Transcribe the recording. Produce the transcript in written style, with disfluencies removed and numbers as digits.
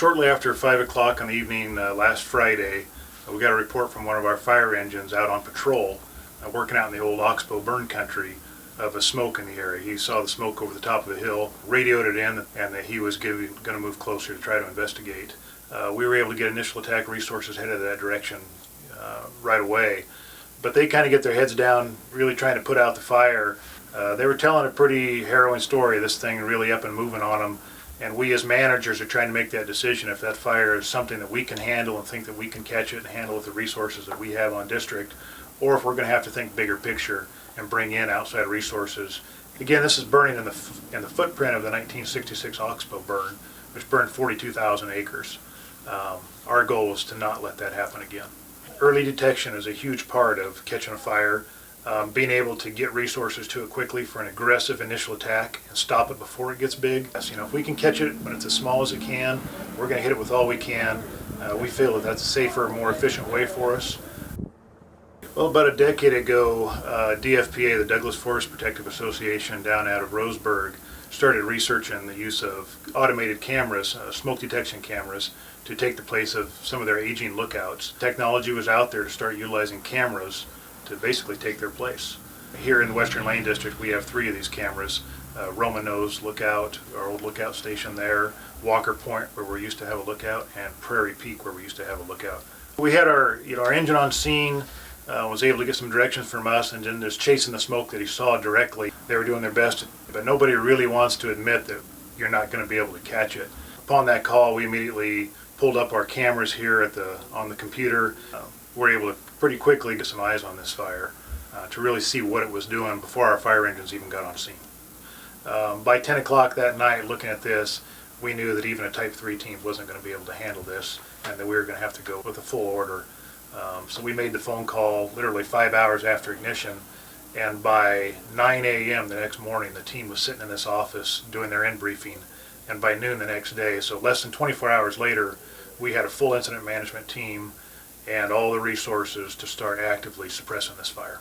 Shortly after 5 o'clock on the evening last Friday, we got a report from one of our fire engines out on patrol, working out in the old Oxbow burn country, of a smoke in the area. He saw the smoke over the top of the hill, radioed it in, and that he was going to move closer to try to investigate. We were able to get initial attack resources headed that direction right away, but they kind of get their heads down, really trying to put out the fire. They were telling a pretty harrowing story, this thing really up and moving on them, and we as managers are trying to make that decision if that fire is something that we can handle and think that we can catch it and handle with the resources that we have on district, or if we're going to have to think bigger picture and bring in outside resources. Again, this is burning in the footprint of the 1966 Oxbow burn, which burned 42,000 acres. Our goal is to not let that happen again. Early detection is a huge part of catching a fire. Being able to get resources to it quickly for an aggressive initial attack and stop it before it gets big. If we can catch it when it's as small as it can, we're going to hit it with all we can. We feel that that's a safer, more efficient way for us. Well, about a decade ago, DFPA, the Douglas Forest Protective Association down out of Roseburg, started researching the use of automated cameras, smoke detection cameras, to take the place of some of their aging lookouts. Technology was out there to start utilizing cameras to basically take their place. Here in the Western Lane District, we have 3 of these cameras. Roman Nose Lookout, our old lookout station there, Walker Point, where we used to have a lookout, and Prairie Peak, where we used to have a lookout. We had our engine on scene, was able to get some directions from us, and then just chasing the smoke that he saw directly. They were doing their best, but nobody really wants to admit that you're not going to be able to catch it. Upon that call, we immediately pulled up our cameras here on the computer. We're able to pretty quickly get some eyes on this fire to really see what it was doing before our fire engines even got on scene. By 10 o'clock that night, looking at this, we knew that even a Type 3 team wasn't going to be able to handle this, and that we were going to have to go with a full order. So we made the phone call literally 5 hours after ignition, and by 9 a.m. the next morning, the team was sitting in this office doing their end briefing, and by noon the next day, so less than 24 hours later, we had a full incident management team and all the resources to start actively suppressing this fire.